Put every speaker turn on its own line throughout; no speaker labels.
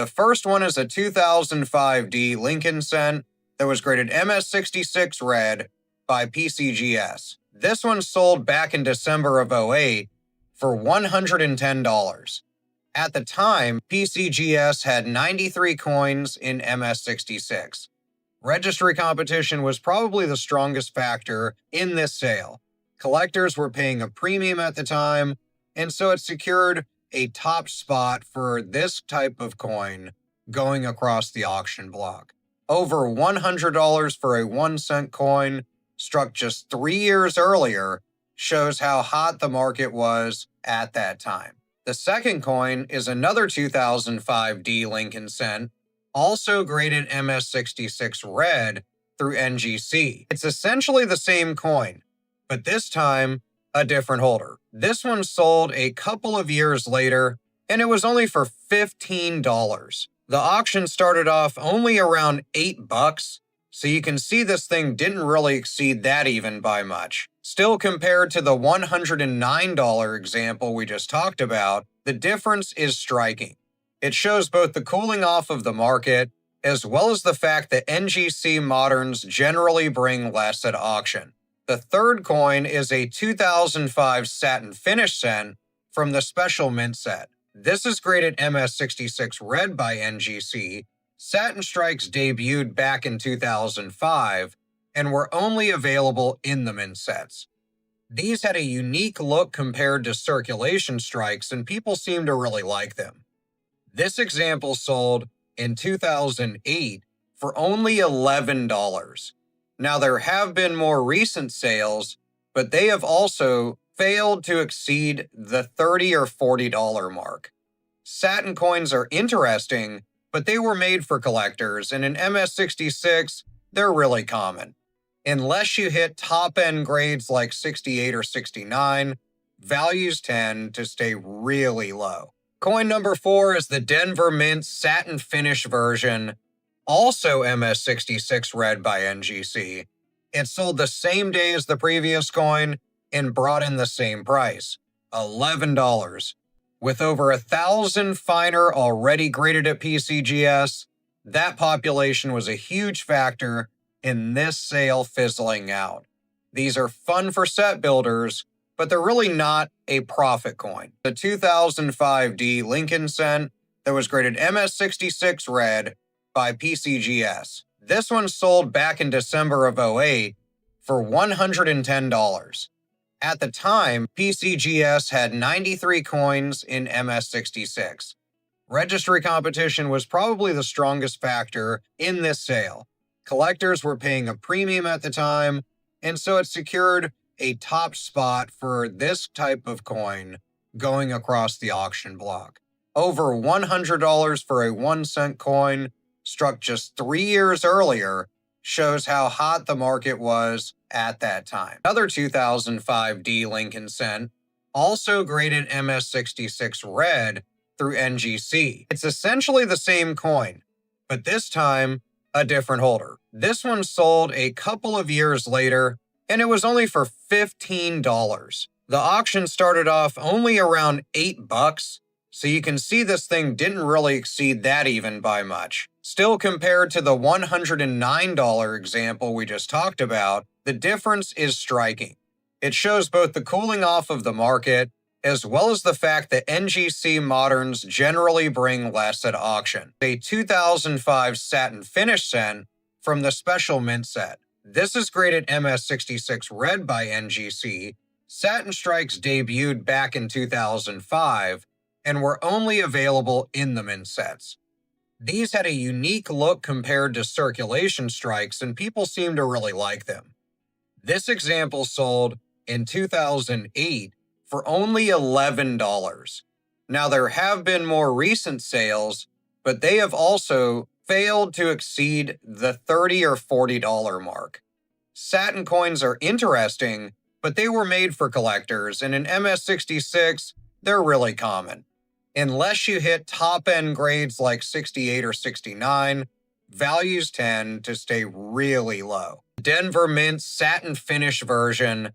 The first one is a 2005D Lincoln cent that was graded MS66 red by PCGS. This one sold back in December of '08 for $110. At the time, PCGS had 93 coins in MS66. Registry competition was probably the strongest factor in this sale. Collectors were paying a premium at the time, and so it secured a top spot for this type of coin going across the auction block. Over $100 for a 1-cent coin struck just 3 years earlier shows how hot the market was at that time. The second coin is another 2005D Lincoln cent, also graded MS66 red through NGC. It's essentially the same coin, but this time a different holder. This one sold a couple of years later, and it was only for $15. The auction started off only around $8, so you can see this thing didn't really exceed that even by much. Still, compared to the $109 example we just talked about, the difference is striking. It shows both the cooling off of the market, as well as the fact that NGC moderns generally bring less at auction. The third coin is a 2005 satin finish cent from the special mint set. This is graded MS66 red by NGC. Satin strikes debuted back in 2005 and were only available in the mint sets. These had a unique look compared to circulation strikes, and people seemed to really like them. This example sold in 2008 for only $11. Now, there have been more recent sales, but they have also failed to exceed the $30 or $40 mark. Satin coins are interesting, but they were made for collectors, and in MS66, they're really common. Unless you hit top-end grades like 68 or 69, values tend to stay really low. Coin number 4 is the Denver Mint satin finish version, also MS66 red by NGC. It sold the same day as the previous coin and brought in the same price, $11. With over 1,000 finer already graded at PCGS, that population was a huge factor in this sale fizzling out. These are fun for set builders, but they're really not a profit coin. The 2005D Lincoln cent that was graded MS66 red by PCGS. This one sold back in December of '08 for $110. At the time, PCGS had 93 coins in MS66. Registry competition was probably the strongest factor in this sale. Collectors were paying a premium at the time, and so it secured a top spot for this type of coin going across the auction block. Over $100 for a 1-cent coin struck just 3 years earlier shows how hot the market was at that time. Another 2005D Lincoln cent, also graded MS66 red through NGC. It's essentially the same coin, but this time a different holder. This one sold a couple of years later, and it was only for $15. The auction started off only around $8, so you can see this thing didn't really exceed that even by much. Still, compared to the $109 example we just talked about, the difference is striking. It shows both the cooling off of the market, as well as the fact that NGC moderns generally bring less at auction. A 2005 satin finish cent from the special mint set. This is graded MS66 red by NGC. Satin strikes debuted back in 2005 and were only available in the mint sets. These had a unique look compared to circulation strikes, and people seemed to really like them. This example sold in 2008 for only $11. Now, there have been more recent sales, but they have also failed to exceed the $30 or $40 mark. Satin coins are interesting, but they were made for collectors, and in MS66, they're really common. Unless you hit top-end grades like 68 or 69, values tend to stay really low. Denver Mint satin finish version,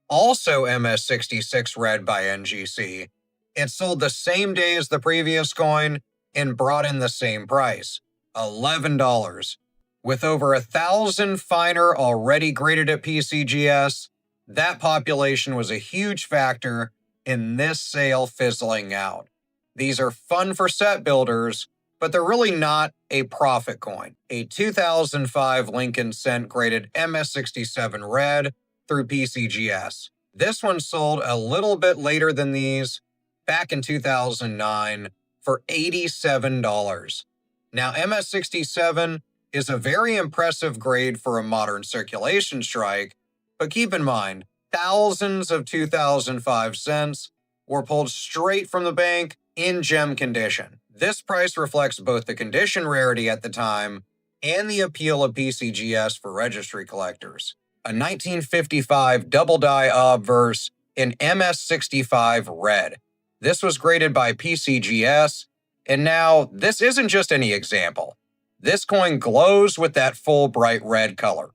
also MS66 red by NGC. It sold the same day as the previous coin and brought in the same price, $11. With over 1,000 finer already graded at PCGS, that population was a huge factor in this sale fizzling out. These are fun for set builders, but they're really not a profit coin. A 2005 Lincoln Cent graded MS67 Red through PCGS. This one sold a little bit later than these, back in 2009, for $87. Now, MS67 is a very impressive grade for a modern circulation strike, but keep in mind, thousands of 2005 cents were pulled straight from the bank in gem condition. This price reflects both the condition rarity at the time and the appeal of PCGS for registry collectors. A 1955 double die obverse in MS65 Red. This was graded by PCGS, and now this isn't just any example. This coin glows with that full bright red color.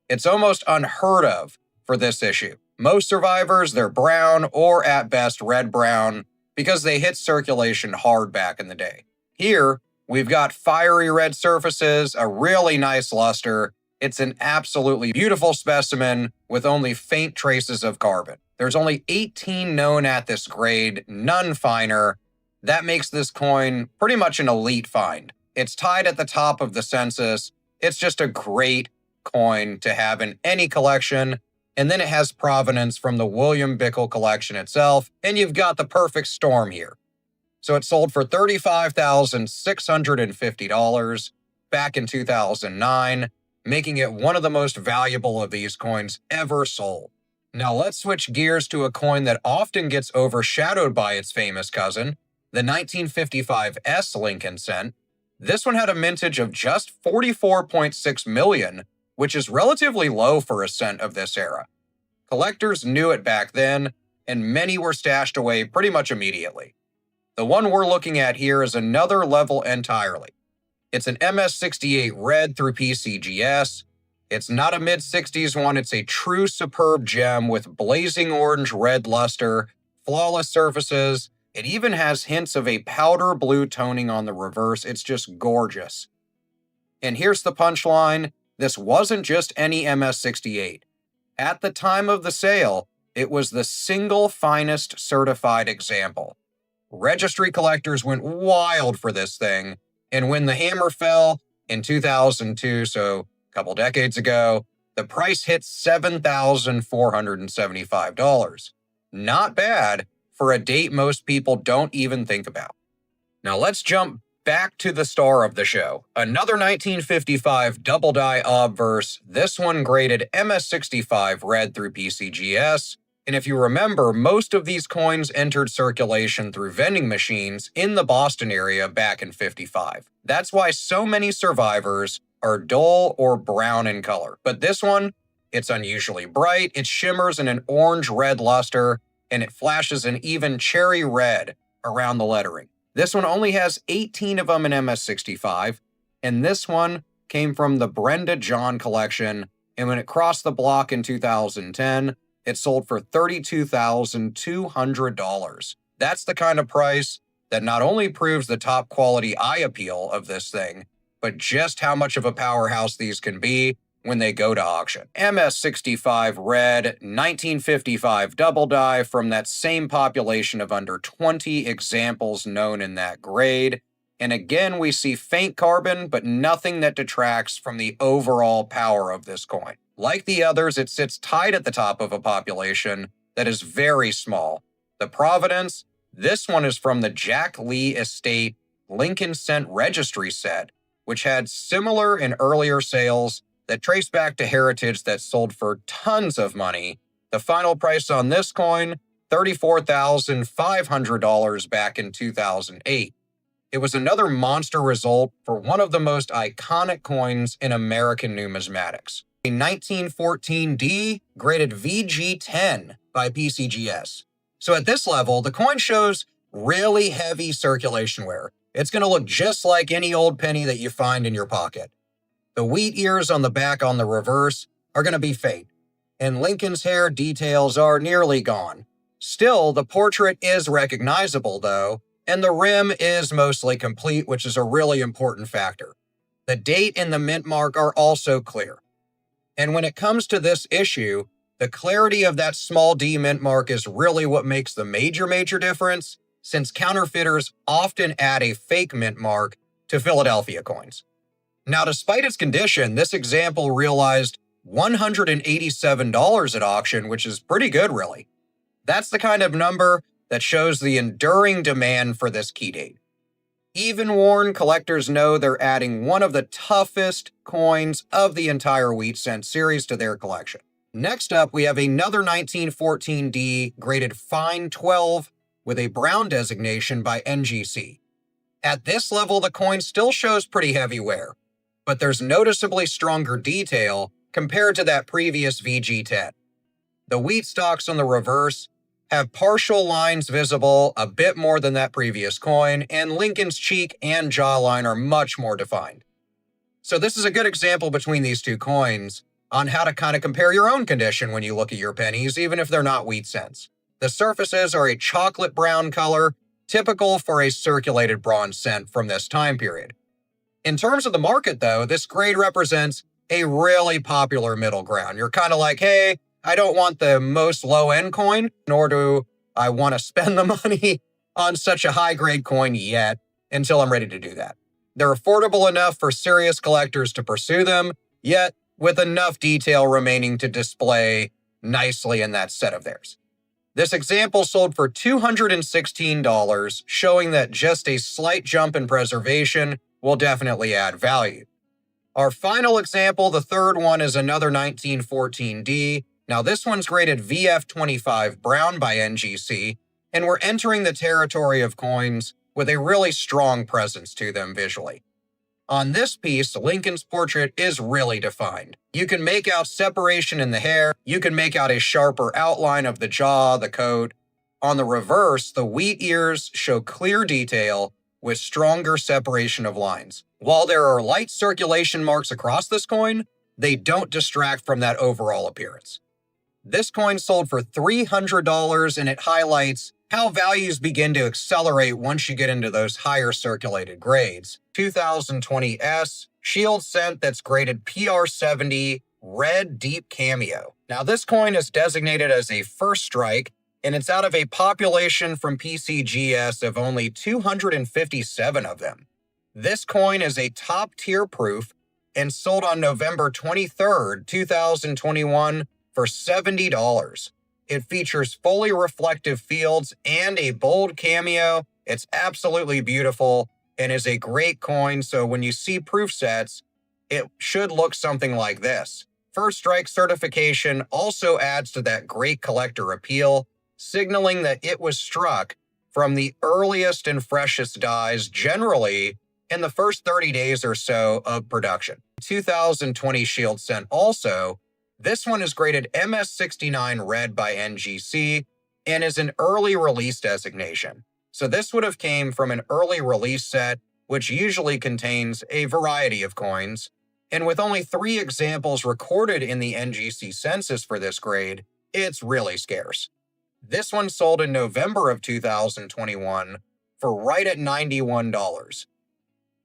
It's almost unheard of for this issue. Most survivors, they're brown or at best red-brown because they hit circulation hard back in the day. Here, we've got fiery red surfaces, a really nice luster. It's an absolutely beautiful specimen with only faint traces of carbon. There's only 18 known at this grade, none finer. That makes this coin pretty much an elite find. It's tied at the top of the census. It's just a great coin to have in any collection. And then it has provenance from the William Bickle collection itself, and you've got the perfect storm here. So it sold for $35,650 back in 2009, making it one of the most valuable of these coins ever sold. Now let's switch gears to a coin that often gets overshadowed by its famous cousin, the 1955 S Lincoln Cent. This one had a mintage of just 44.6 million, which is relatively low for a cent of this era. Collectors knew it back then, and many were stashed away pretty much immediately. The one we're looking at here is another level entirely. It's an MS68 Red through PCGS. It's not a mid-60s one, it's a true superb gem with blazing orange red luster, flawless surfaces. It even has hints of a powder blue toning on the reverse. It's just gorgeous. And here's the punchline. This wasn't just any MS68. At the time of the sale, it was the single finest certified example. Registry collectors went wild for this thing, and when the hammer fell in 2002, so a couple decades ago, the price hit $7,475. Not bad for a date most people don't even think about. Now let's jump back to the star of the show. Another 1955 double die obverse, this one graded MS65 Red through PCGS. And if you remember, most of these coins entered circulation through vending machines in the Boston area back in '55. That's why so many survivors are dull or brown in color. But this one, it's unusually bright, it shimmers in an orange-red luster, and it flashes an even cherry red around the lettering. This one only has 18 of them in MS65, and this one came from the Brenda John collection, and when it crossed the block in 2010, it sold for $32,200. That's the kind of price that not only proves the top quality eye appeal of this thing, but just how much of a powerhouse these can be when they go to auction. MS65 Red, 1955 double die from that same population of under 20 examples known in that grade. And again, we see faint carbon, but nothing that detracts from the overall power of this coin. Like the others, it sits tight at the top of a population that is very small. The provenance, this one is from the Jack Lee Estate Lincoln Cent Registry set, which had similar and earlier sales that trace back to heritage that sold for tons of money. The final price on this coin, $34,500 back in 2008. It was another monster result for one of the most iconic coins in American numismatics. A 1914 D graded VG10 by PCGS. So at this level, the coin shows really heavy circulation wear. It's going to look just like any old penny that you find in your pocket. The wheat ears on the back on the reverse are going to be faint, and Lincoln's hair details are nearly gone. Still, the portrait is recognizable, though, and the rim is mostly complete, which is a really important factor. The date and the mint mark are also clear. And when it comes to this issue, the clarity of that small d mint mark is really what makes the major difference, since counterfeiters often add a fake mint mark to Philadelphia coins. Now, despite its condition, this example realized $187 at auction, which is pretty good, really. That's the kind of number that shows the enduring demand for this key date. Even worn collectors know they're adding one of the toughest coins of the entire wheat cent series to their collection. Next up, we have another 1914D graded fine 12 with a brown designation by NGC. At this level, the coin still shows pretty heavy wear, but there's noticeably stronger detail compared to that previous VG10. The wheat stalks on the reverse have partial lines visible a bit more than that previous coin, and Lincoln's cheek and jawline are much more defined. So this is a good example between these two coins on how to kind of compare your own condition when you look at your pennies, even if they're not wheat cents. The surfaces are a chocolate brown color, typical for a circulated bronze cent from this time period. In terms of the market, though, this grade represents a really popular middle ground. You're kind of like, hey, I don't want the most low-end coin, nor do I want to spend the money on such a high-grade coin yet until I'm ready to do that. They're affordable enough for serious collectors to pursue them, yet with enough detail remaining to display nicely in that set of theirs. This example sold for $216, showing that just a slight jump in preservation will definitely add value. Our final example, the third one, is another 1914D. Now this one's graded VF25 brown by NGC, and we're entering the territory of coins with a really strong presence to them visually. On this piece, Lincoln's portrait is really defined. You can make out separation in the hair, you can make out a sharper outline of the jaw, the coat. On the reverse, the wheat ears show clear detail with stronger separation of lines. While there are light circulation marks across this coin, they don't distract from that overall appearance. This coin sold for $300, and it highlights how values begin to accelerate once you get into those higher circulated grades. 2020S Shield Cent that's graded PR70 Red Deep Cameo. Now this coin is designated as a first strike, and it's out of a population from PCGS of only 257 of them. This coin is a top-tier proof and sold on November 23rd, 2021 for $70. It features fully reflective fields and a bold cameo. It's absolutely beautiful and is a great coin, so when you see proof sets, it should look something like this. First strike certification also adds to that great collector appeal, signaling that it was struck from the earliest and freshest dies, generally in the first 30 days or so of production. 2020 Shield Cent also, this one is graded MS69 Red by NGC and is an early release designation. So this would have came from an early release set, which usually contains a variety of coins. And with only 3 examples recorded in the NGC census for this grade, it's really scarce. This one sold in November of 2021 for right at $91.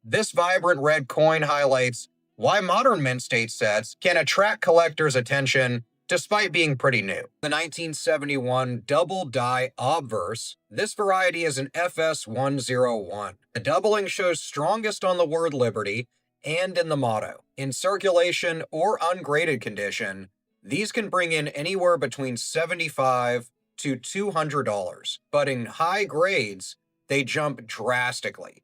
This vibrant red coin highlights why modern mint state sets can attract collectors' attention despite being pretty new. The 1971 double die obverse, this variety is an FS101. The doubling shows strongest on the word liberty and in the motto. In circulation or ungraded condition, these can bring in anywhere between $75 to $200, but in high grades, they jump drastically.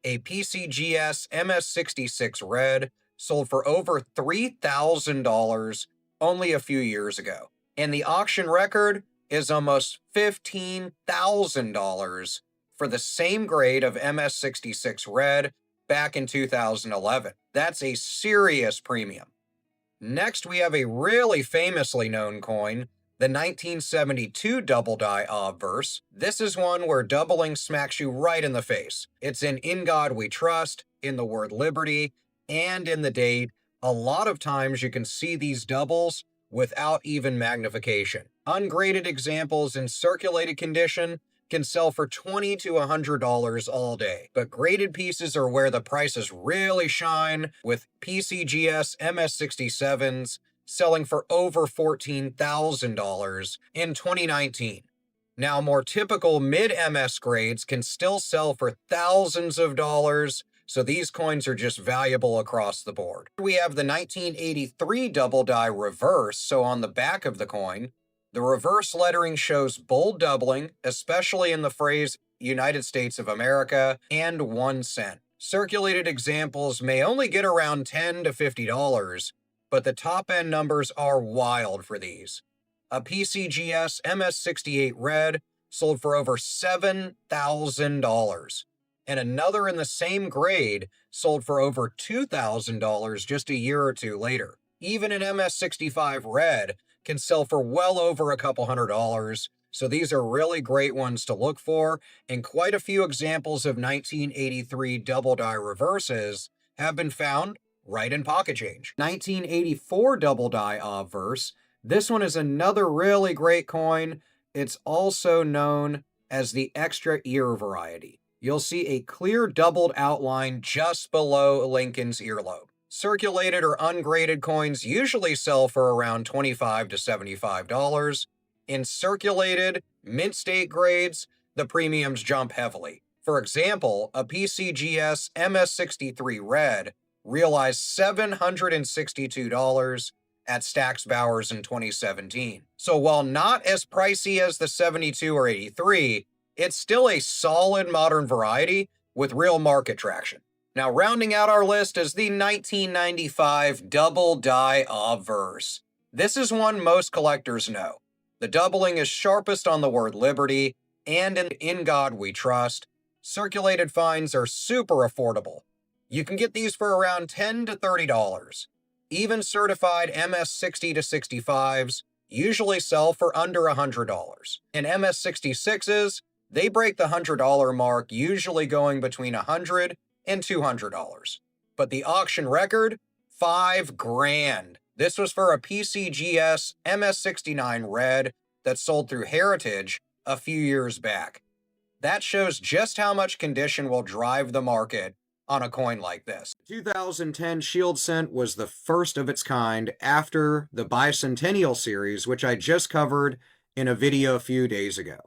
A PCGS MS66 Red sold for over $3,000 only a few years ago, and the auction record is almost $15,000 for the same grade of MS66 Red back in 2011. That's a serious premium. Next, we have a really famously known coin, the 1972 double die obverse. This is one where doubling smacks you right in the face. It's in God We Trust, in the word liberty, and in the date. A lot of times you can see these doubles without even magnification. Ungraded examples in circulated condition can sell for $20 to $100 all day. But graded pieces are where the prices really shine, with PCGS MS67s selling for over $14,000 in 2019. Now, more typical mid-MS grades can still sell for thousands of dollars, so these coins are just valuable across the board. We have the 1983 double die reverse, so on the back of the coin, the reverse lettering shows bold doubling, especially in the phrase United States of America, and 1 cent. Circulated examples may only get around $10 to $50, but the top-end numbers are wild for these. A PCGS MS68 red sold for over $7,000, and another in the same grade sold for over $2,000 just a year or two later. Even an MS65 red can sell for well over a couple $100, so these are really great ones to look for, and quite a few examples of 1983 double die reverses have been found right in Pocket Change. 1984 double die obverse. This one is another really great coin. It's also known as the extra ear variety. You'll see a clear doubled outline just below Lincoln's earlobe. Circulated or ungraded coins usually sell for around $25 to $75. In circulated, mint state grades, the premiums jump heavily. For example, a PCGS MS63 red realized $762 at Stack's Bowers in 2017. So while not as pricey as the 72 or 83, it's still a solid modern variety with real market traction. Now, rounding out our list is the 1995 double die obverse. This is one most collectors know. The doubling is sharpest on the word liberty and in God We Trust. Circulated finds are super affordable. You can get these for around $10 to $30. Even certified MS60 to 65s usually sell for under $100. And MS66s, they break the $100 mark, usually going between $100 and $200. But the auction record, $5,000. This was for a PCGS MS69 red that sold through Heritage a few years back. That shows just how much condition will drive the market on a coin like this. 2010 Shield Cent was the first of its kind after the Bicentennial series, which I just covered in a video a few days ago,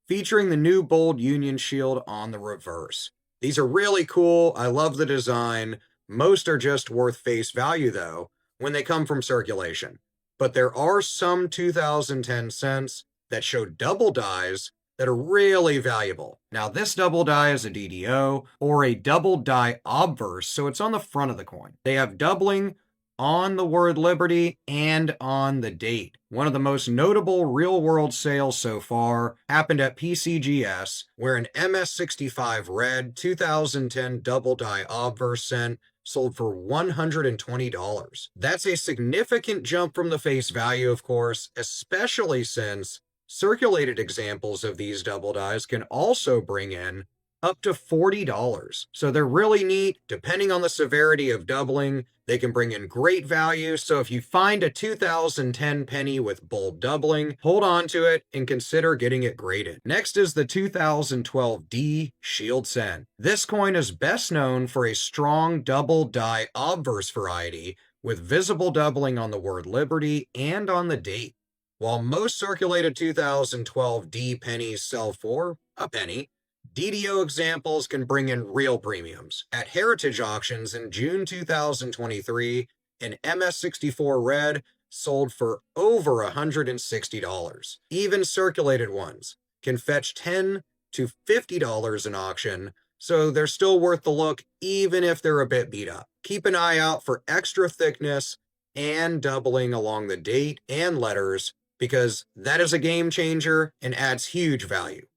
featuring the new bold Union Shield on the reverse. These are really cool. I love the design. Most are just worth face value, though, when they come from circulation. But there are some 2010 cents that show double dies that are really valuable. Now, this double die is a DDO or a double die obverse, so it's on the front of the coin. They have doubling on the word Liberty and on the date. One of the most notable real-world sales so far happened at PCGS, where an MS65 red 2010 double die obverse cent sold for $120. That's a significant jump from the face value, of course, especially since circulated examples of these double dies can also bring in up to $40. So they're really neat. Depending on the severity of doubling, they can bring in great value. So if you find a 2010 penny with bold doubling, hold on to it and consider getting it graded. Next is the 2012 D Shield Cent. This coin is best known for a strong double die obverse variety with visible doubling on the word Liberty and on the date. While most circulated 2012 D pennies sell for a penny, DDO examples can bring in real premiums. At Heritage auctions in June 2023, an MS64 red sold for over $160. Even circulated ones can fetch $10 to $50 in auction, so they're still worth the look even if they're a bit beat up. Keep an eye out for extra thickness and doubling along the date and letters, because that is a game changer and adds huge value.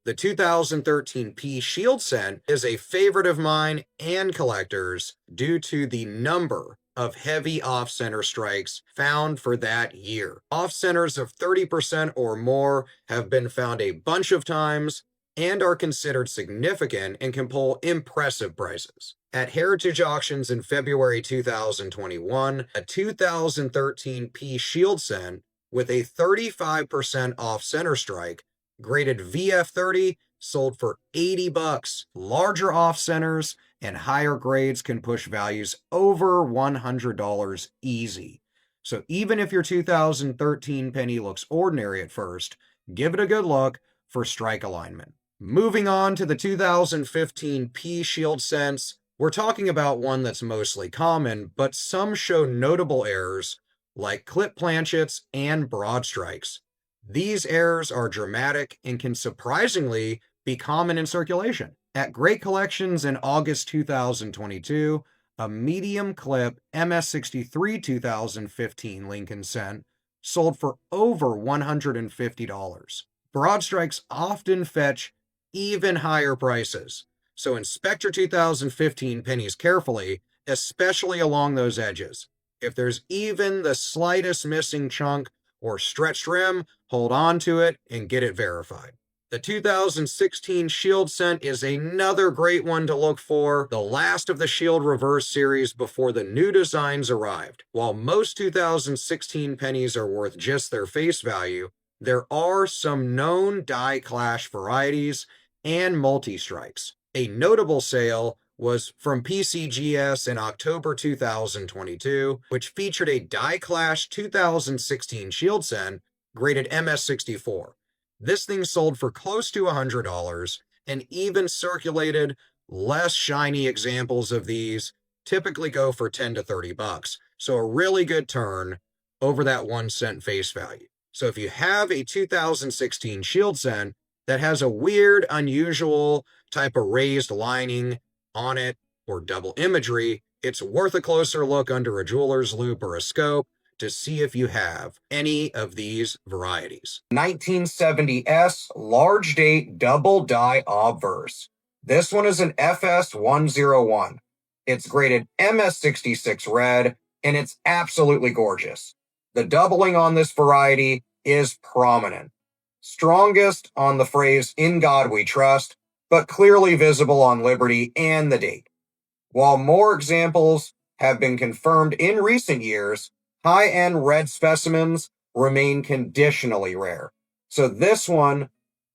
The 2013 P Shield Cent is a favorite of mine and collectors due to the number of heavy off-center strikes found for that year. Off-centers of 30% or more have been found a bunch of times and are considered significant and can pull impressive prices. At Heritage Auctions in February 2021, a 2013 P Shield cent with a 35% off center strike, graded VF30, sold for $80. Larger off centers and higher grades can push values over $100 easy. So even if your 2013 penny looks ordinary at first, give it a good look for strike alignment. Moving on to the 2015 P Shield cents, we're talking about one that's mostly common, but some show notable errors like clip planchets and broad strikes. These errors are dramatic and can surprisingly be common in circulation. At Great Collections in August 2022, a medium clip MS63 2015 Lincoln cent sold for over $150. Broad strikes often fetch even higher prices, so inspect your 2015 pennies carefully, especially along those edges. If there's even the slightest missing chunk or stretched rim, hold on to it and get it verified. The 2016 Shield cent is another great one to look for, the last of the Shield Reverse series before the new designs arrived. While most 2016 pennies are worth just their face value, there are some known die clash varieties and multi-strikes. A notable sale was from PCGS in October 2022, which featured a die clash 2016 Shield cent graded MS64. This thing sold for close to $100 and even circulated less shiny examples of these typically go for $10 to $30. So a really good turn over that 1 cent face value. So if you have a 2016 Shield cent that has a weird, unusual type of raised lining on it or double imagery, it's worth a closer look under a jeweler's loupe or a scope to see if you have any of these varieties. 1970S large date double die obverse. This one is an FS101. It's graded MS66 red, and it's absolutely gorgeous. The doubling on this variety is prominent. Strongest on the phrase "In God We Trust," but clearly visible on Liberty and the date. While more examples have been confirmed in recent years, high-end red specimens remain conditionally rare. So this one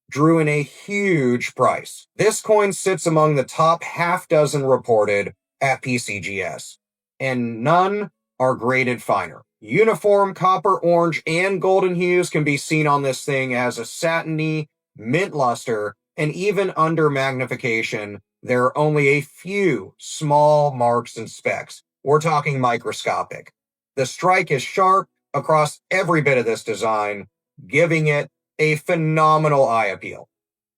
drew in a huge price. This coin sits among the top half dozen reported at PCGS, and none are graded finer. Uniform copper, orange, and golden hues can be seen on this thing as a satiny, mint luster, and even under magnification, there are only a few small marks and specks. We're talking microscopic. The strike is sharp across every bit of this design, giving it a phenomenal eye appeal.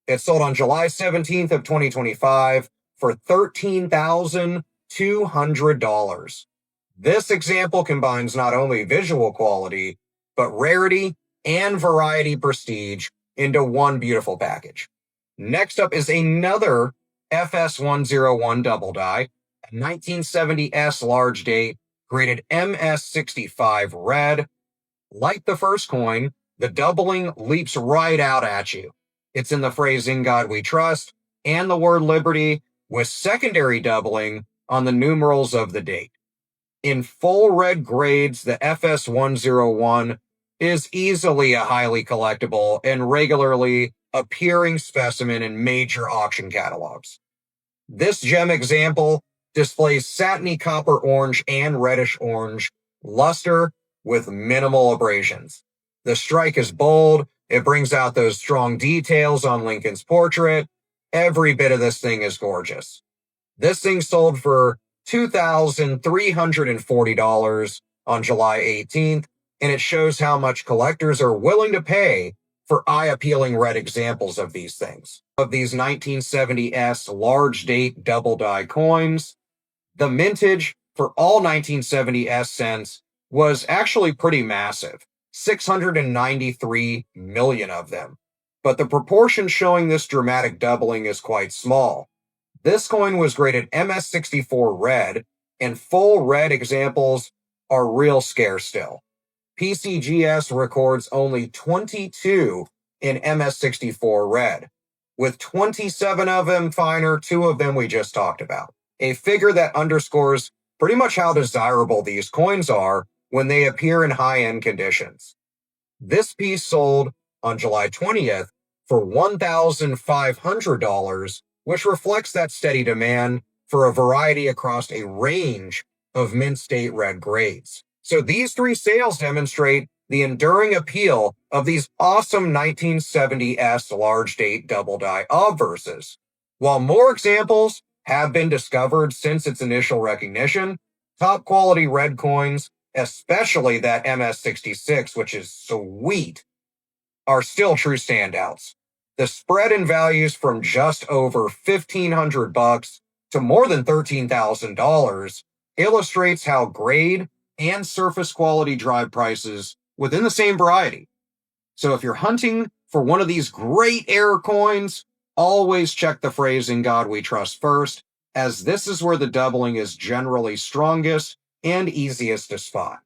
It sold on July 17th of 2025 for $13,200. This example combines not only visual quality, but rarity and variety prestige into one beautiful package. Next up is another FS101 double die, a 1970S large date, graded MS65 red. Like the first coin, the doubling leaps right out at you. It's in the phrase "In God We Trust" and the word Liberty, with secondary doubling on the numerals of the date. In full red grades, the FS101 is easily a highly collectible and regularly appearing specimen in major auction catalogs. This gem example displays satiny copper orange and reddish orange luster with minimal abrasions. The strike is bold. It brings out those strong details on Lincoln's portrait. Every bit of this thing is gorgeous. This thing sold for $2,340 on July 18th, and it shows how much collectors are willing to pay for eye-appealing red examples of these things. Of these 1970S large date double die coins, the mintage for all 1970S cents was actually pretty massive, 693 million of them. But the proportion showing this dramatic doubling is quite small. This coin was graded MS64 red, and full red examples are real scarce still. PCGS records only 22 in MS64 red, with 27 of them finer, 2 of them we just talked about. a figure that underscores pretty much how desirable these coins are when they appear in high-end conditions. This piece sold on July 20th for $1,500, which reflects that steady demand for a variety across a range of mint state red grades. So these three sales demonstrate the enduring appeal of these awesome 1970s large date double die obverses. While more examples have been discovered since its initial recognition, top quality red coins, especially that MS66, which is sweet, are still true standouts. The spread in values from just over $1,500 to more than $13,000 illustrates how grade and surface quality drive prices within the same variety. So if you're hunting for one of these great error coins, always check the phrase "In God We Trust" first, as this is where the doubling is generally strongest and easiest to spot.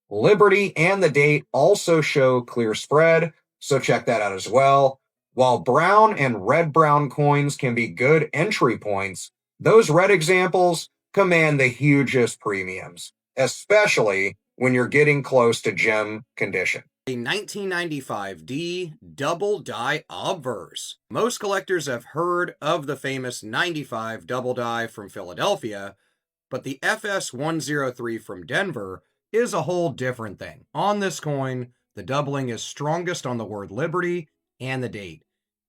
Liberty and the date also show clear spread, so check that out as well. While brown and red-brown coins can be good entry points, those red examples command the hugest premiums, especially when you're getting close to gem condition. A 1995D double die obverse. Most collectors have heard of the famous 95 double die from Philadelphia, but the FS103 from Denver is a whole different thing. On this coin, the doubling is strongest on the word Liberty and the date,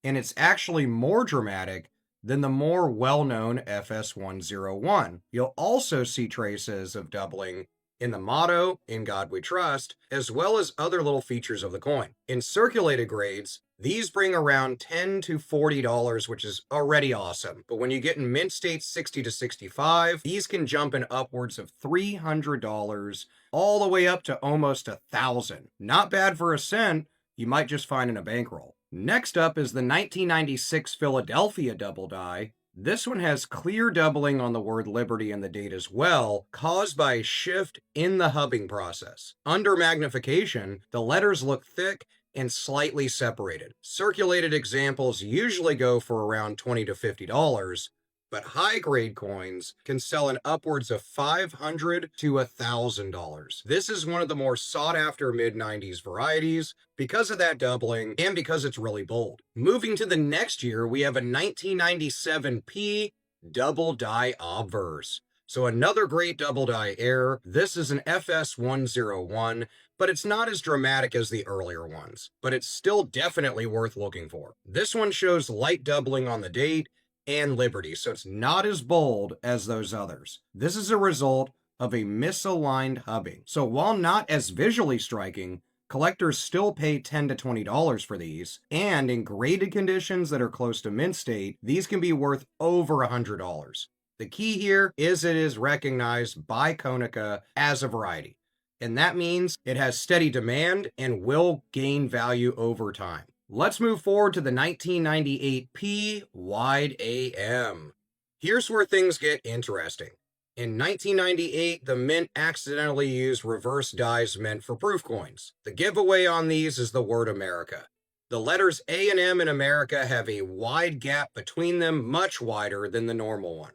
and it's actually more dramatic than the more well-known FS101. You'll also see traces of doubling in the motto, "In God We Trust," as well as other little features of the coin. In circulated grades, these bring around $10 to $40, which is already awesome. But when you get in mint states 60 to 65, these can jump in upwards of $300, all the way up to almost $1,000. Not bad for a cent, you might just find in a bankroll. Next up is the 1996 Philadelphia double die. This one has clear doubling on the word Liberty and the date as well, caused by a shift in the hubbing process. Under magnification, the letters look thick and slightly separated. Circulated examples usually go for around $20 to $50, but high-grade coins can sell in upwards of $500 to $1,000. This is one of the more sought-after mid-90s varieties because of that doubling and because it's really bold. Moving to the next year, we have a 1997P double die obverse. So another great double die error. This is an FS101, but it's not as dramatic as the earlier ones, but it's still definitely worth looking for. This one shows light doubling on the date and Liberty, so it's not as bold as those others. This is a result of a misaligned hubbing. So while not as visually striking, collectors still pay $10 to $20 for these, and in graded conditions that are close to mint state, these can be worth over $100. The key here is it is recognized by Konica as a variety, and that means it has steady demand and will gain value over time. Let's move forward to the 1998P Wide AM. Here's where things get interesting. In 1998, the mint accidentally used reverse dies meant for proof coins. The giveaway on these is the word America. The letters A and M in America have a wide gap between them, much wider than the normal one.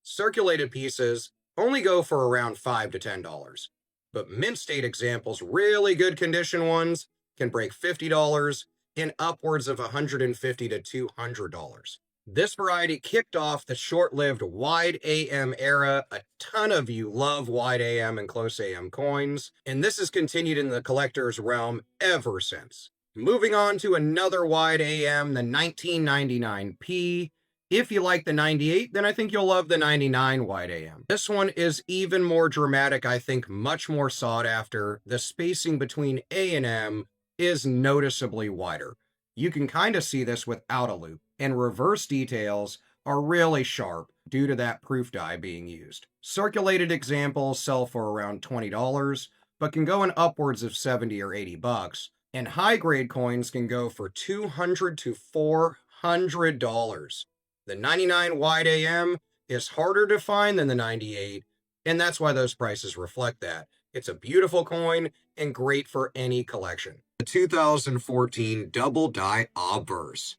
Circulated pieces only go for around $5 to $10, but mint state examples, really good condition ones, can break $50 and upwards of $150 to $200. This variety kicked off the short-lived wide AM era. A ton of you love wide AM and close AM coins, and this has continued in the collector's realm ever since. Moving on to another wide AM, the 1999P. If you like the 98, then I think you'll love the 99 wide AM. This one is even more dramatic, I think much more sought after. The spacing between A and M is noticeably wider. You can kind of see this without a loop, and reverse details are really sharp due to that proof die being used. Circulated examples sell for around $20, but can go in upwards of $70 or $80, and high-grade coins can go for $200 to $400. The 99 wide AM is harder to find than the 98, and that's why those prices reflect that. It's a beautiful coin and great for any collection. The 2014 Double Die Obverse.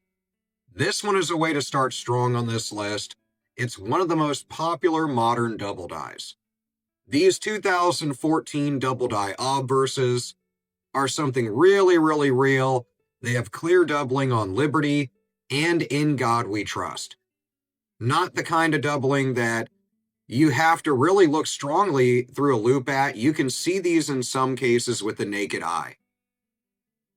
This one is a way to start strong on this list. It's one of the most popular modern double dies. These 2014 double die obverses are something really, really real. They have clear doubling on Liberty and In God We Trust. Not the kind of doubling that you have to really look strongly through a loop at. You can see these in some cases with the naked eye.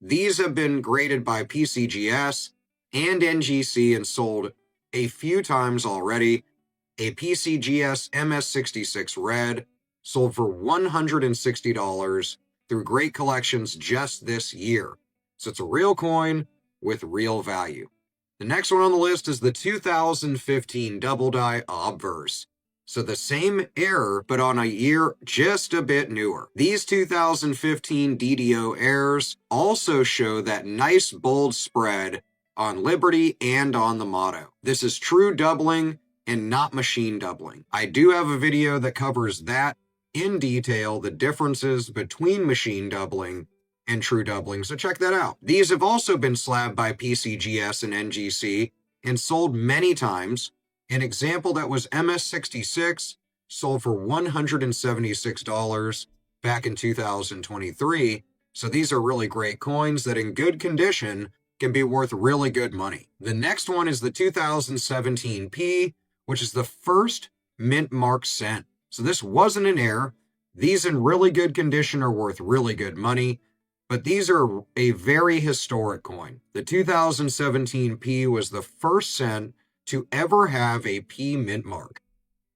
These have been graded by PCGS and NGC and sold a few times already. A PCGS MS66 Red sold for $160 through Great Collections just this year. So it's a real coin with real value. The next one on the list is the 2015 Double Die Obverse. So the same error, but on a year just a bit newer. These 2015 DDO errors also show that nice bold spread on Liberty and on the motto. This is true doubling and not machine doubling. I do have a video that covers that in detail, the differences between machine doubling and true doubling, so check that out. These have also been slabbed by PCGS and NGC and sold many times. An example that was MS66 sold for $176 back in 2023. So these are really great coins that in good condition can be worth really good money. The next one is the 2017 P, which is the first mint mark cent. So this wasn't an error. These in really good condition are worth really good money, but these are a very historic coin. The 2017 P was the first cent to ever have a P mint mark.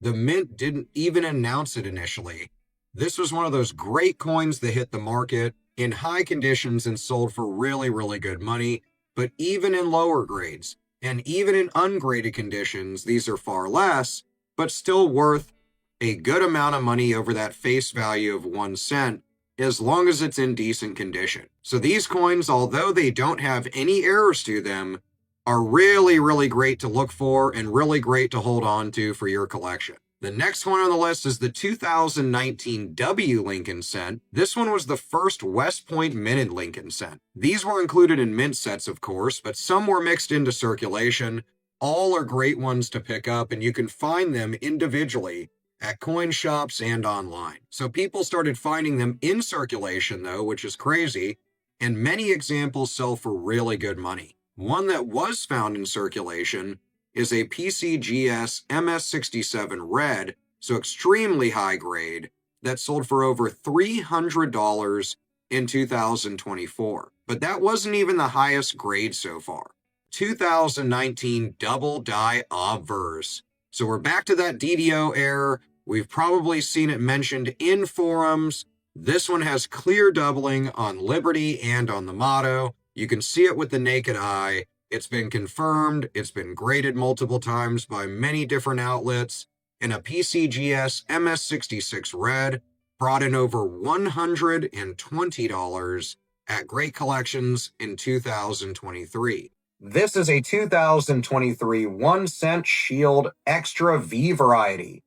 The mint didn't even announce it initially. This was one of those great coins that hit the market in high conditions and sold for really, really good money. But even in lower grades and even in ungraded conditions, these are far less, but still worth a good amount of money over that face value of 1 cent, as long as it's in decent condition. So these coins, although they don't have any errors to them, are really, really great to look for and really great to hold on to for your collection. The next one on the list is the 2019 W Lincoln cent. This one was the first West Point minted Lincoln cent. These were included in mint sets, of course, but some were mixed into circulation. All are great ones to pick up, and you can find them individually at coin shops and online. So people started finding them in circulation, though, which is crazy, and many examples sell for really good money. One that was found in circulation is a PCGS MS67 Red, so extremely high grade, that sold for over $300 in 2024. But that wasn't even the highest grade so far. 2019 Double Die Obverse. So we're back to that DDO error. We've probably seen it mentioned in forums. This one has clear doubling on Liberty and on the motto. You can see it with the naked eye. It's been confirmed. It's been graded multiple times by many different outlets. And a PCGS MS66 Red brought in over $120 at Great Collections in 2023. This is a 2023 1 cent Shield Extra V variety.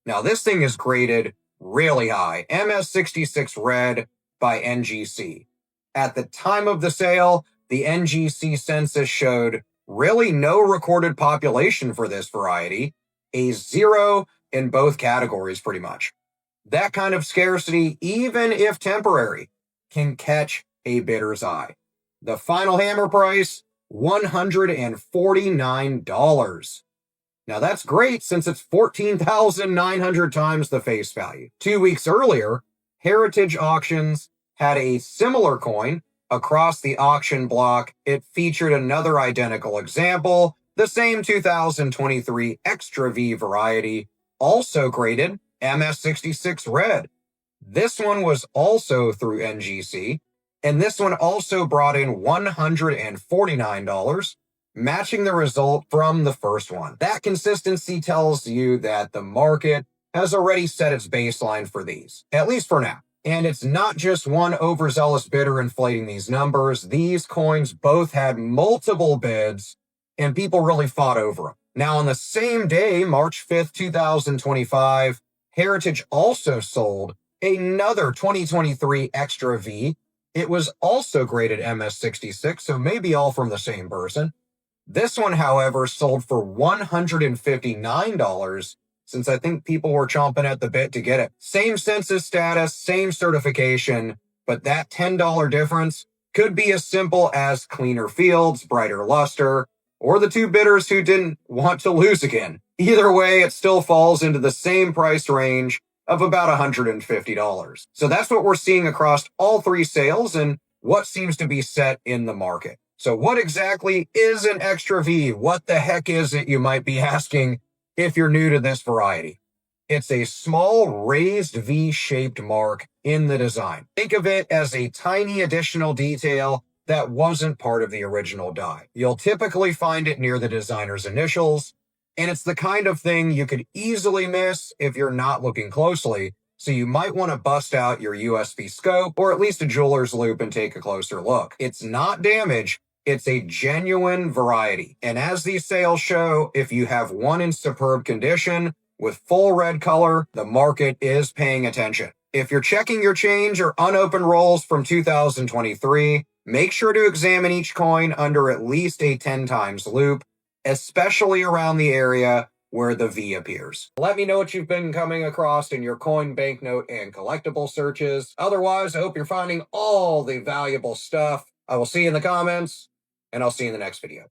Now this thing is graded really high. MS66 Red by NGC. At the time of the sale, the NGC census showed really no recorded population for this variety, a 0 in both categories pretty much. That kind of scarcity, even if temporary, can catch a bidder's eye. The final hammer price, $149. Now that's great since it's 14,900 times the face value. 2 weeks earlier, Heritage Auctions had a similar coin across the auction block. It featured another identical example, the same 2023 Extra V variety, also graded MS66 Red. This one was also through NGC, and this one also brought in $149, matching the result from the first one. That consistency tells you that the market has already set its baseline for these, at least for now. And it's not just one overzealous bidder inflating these numbers. These coins both had multiple bids, and people really fought over them. Now, on the same day, March 5th, 2025, Heritage also sold another 2023 Extra V. It was also graded MS66, so maybe all from the same person. This one, however, sold for $159, since I think people were chomping at the bit to get it. Same census status, same certification, but that $10 difference could be as simple as cleaner fields, brighter luster, or the two bidders who didn't want to lose again. Either way, it still falls into the same price range of about $150. So that's what we're seeing across all three sales and what seems to be set in the market. So what exactly is an extra V? What the heck is it, you might be asking if you're new to this variety? It's a small raised V-shaped mark in the design. Think of it as a tiny additional detail that wasn't part of the original die. You'll typically find it near the designer's initials, and it's the kind of thing you could easily miss if you're not looking closely, so you might want to bust out your USB scope or at least a jeweler's loupe and take a closer look. It's not damage. It's a genuine variety. And as these sales show, if you have one in superb condition with full red color, the market is paying attention. If you're checking your change or unopened rolls from 2023, make sure to examine each coin under at least a 10 times loupe, especially around the area where the V appears. Let me know what you've been coming across in your coin, banknote, and collectible searches. Otherwise, I hope you're finding all the valuable stuff. I will see you in the comments, and I'll see you in the next video.